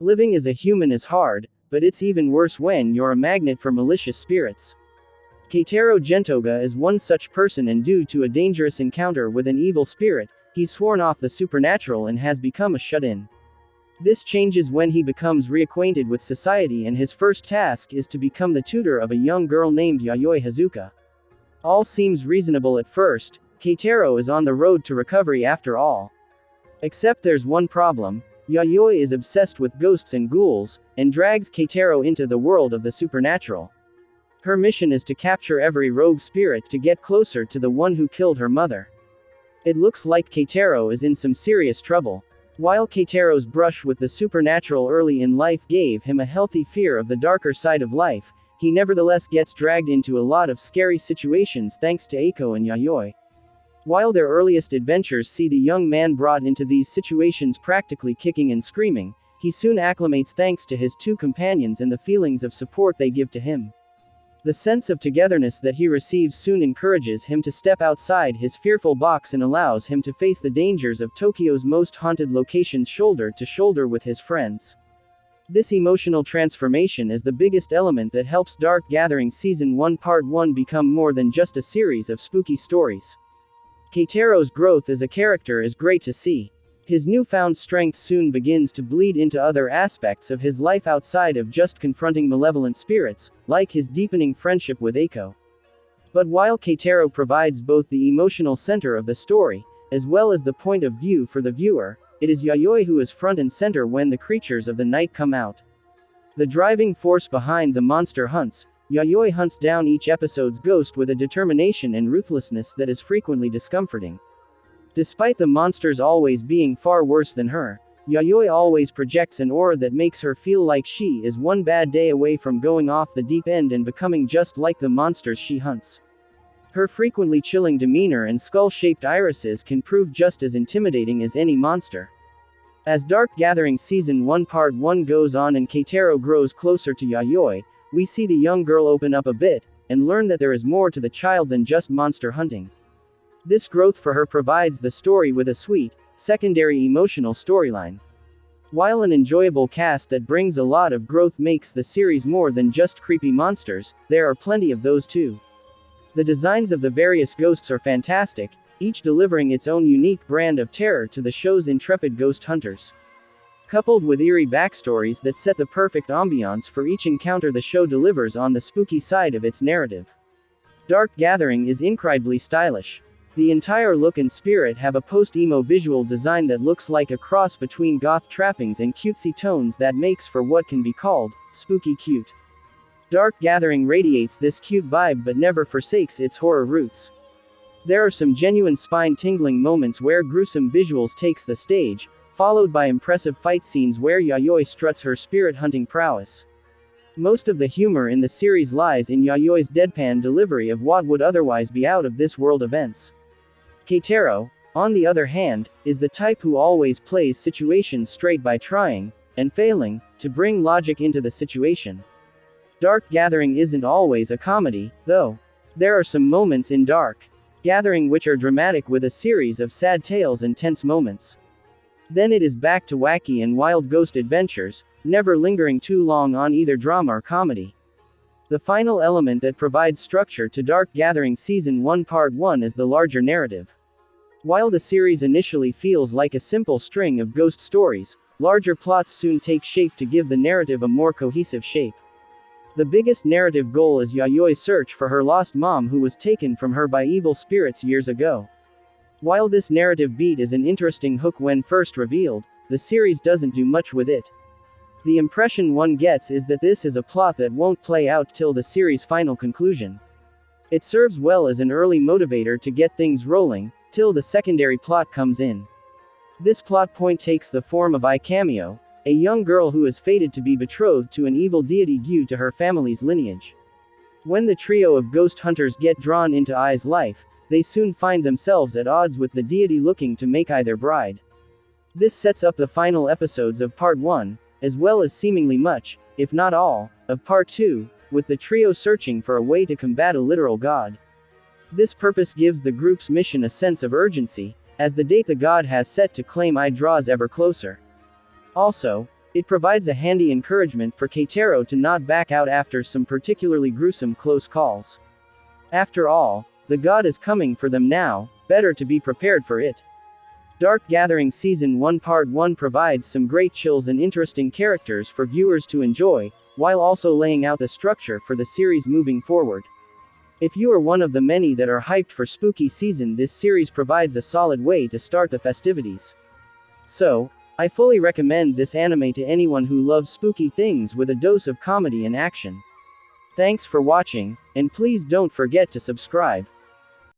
Living as a human is hard, but it's even worse when you're a magnet for malicious spirits. Keitaro Gentoga is one such person, and due to a dangerous encounter with an evil spirit, he's sworn off the supernatural and has become a shut-in. This changes when he becomes reacquainted with society, and his first task is to become the tutor of a young girl named Yayoi Hazuka. All seems reasonable at first. Keitaro is on the road to recovery after all. Except there's one problem. Yayoi is obsessed with ghosts and ghouls, and drags Keitaro into the world of the supernatural. Her mission is to capture every rogue spirit to get closer to the one who killed her mother. It looks like Keitaro is in some serious trouble. While Keitaro's brush with the supernatural early in life gave him a healthy fear of the darker side of life, he nevertheless gets dragged into a lot of scary situations thanks to Eiko and Yayoi. While their earliest adventures see the young man brought into these situations practically kicking and screaming, he soon acclimates thanks to his two companions and the feelings of support they give to him. The sense of togetherness that he receives soon encourages him to step outside his fearful box and allows him to face the dangers of Tokyo's most haunted locations shoulder to shoulder with his friends. This emotional transformation is the biggest element that helps Dark Gathering Season 1 Part 1 become more than just a series of spooky stories. Keitaro's growth as a character is great to see. His newfound strength soon begins to bleed into other aspects of his life outside of just confronting malevolent spirits, like his deepening friendship with Eiko. But while Keitaro provides both the emotional center of the story, as well as the point of view for the viewer, it is Yayoi who is front and center when the creatures of the night come out. The driving force behind the monster hunts, Yayoi hunts down each episode's ghost with a determination and ruthlessness that is frequently discomforting. Despite the monsters always being far worse than her, Yayoi always projects an aura that makes her feel like she is one bad day away from going off the deep end and becoming just like the monsters she hunts. Her frequently chilling demeanor and skull-shaped irises can prove just as intimidating as any monster. As Dark Gathering Season 1 Part 1 goes on and Keitaro grows closer to Yayoi, we see the young girl open up a bit, and learn that there is more to the child than just monster hunting. This growth for her provides the story with a sweet, secondary emotional storyline. While an enjoyable cast that brings a lot of growth makes the series more than just creepy monsters, there are plenty of those too. The designs of the various ghosts are fantastic, each delivering its own unique brand of terror to the show's intrepid ghost hunters. Coupled with eerie backstories that set the perfect ambiance for each encounter, the show delivers on the spooky side of its narrative. Dark Gathering is incredibly stylish. The entire look and spirit have a post-emo visual design that looks like a cross between goth trappings and cutesy tones that makes for what can be called spooky cute. Dark Gathering radiates this cute vibe but never forsakes its horror roots. There are some genuine spine-tingling moments where gruesome visuals takes the stage, followed by impressive fight scenes where Yayoi struts her spirit-hunting prowess. Most of the humor in the series lies in Yayoi's deadpan delivery of what would otherwise be out-of-this-world events. Keitaro, on the other hand, is the type who always plays situations straight by trying, and failing, to bring logic into the situation. Dark Gathering isn't always a comedy, though. There are some moments in Dark Gathering which are dramatic with a series of sad tales and tense moments. Then it is back to wacky and wild ghost adventures, never lingering too long on either drama or comedy. The final element that provides structure to Dark Gathering Season 1 Part 1 is the larger narrative. While the series initially feels like a simple string of ghost stories, larger plots soon take shape to give the narrative a more cohesive shape. The biggest narrative goal is Yayoi's search for her lost mom who was taken from her by evil spirits years ago. While this narrative beat is an interesting hook when first revealed, the series doesn't do much with it. The impression one gets is that this is a plot that won't play out till the series' final conclusion. It serves well as an early motivator to get things rolling, till the secondary plot comes in. This plot point takes the form of Cameo, a young girl who is fated to be betrothed to an evil deity due to her family's lineage. When the trio of ghost hunters get drawn into Ai's life, they soon find themselves at odds with the deity looking to make Ai their bride. This sets up the final episodes of Part 1, as well as seemingly much, if not all, of Part 2, with the trio searching for a way to combat a literal god. This purpose gives the group's mission a sense of urgency, as the date the god has set to claim Ai draws ever closer. Also, It provides a handy encouragement for Keitaro to not back out after some particularly gruesome close calls. After all, the god is coming for them now, better to be prepared for it. Dark Gathering Season 1 Part 1 provides some great chills and interesting characters for viewers to enjoy, while also laying out the structure for the series moving forward. If you are one of the many that are hyped for spooky season, this series provides a solid way to start the festivities. So, I fully recommend this anime to anyone who loves spooky things with a dose of comedy and action. Thanks for watching, and please don't forget to subscribe.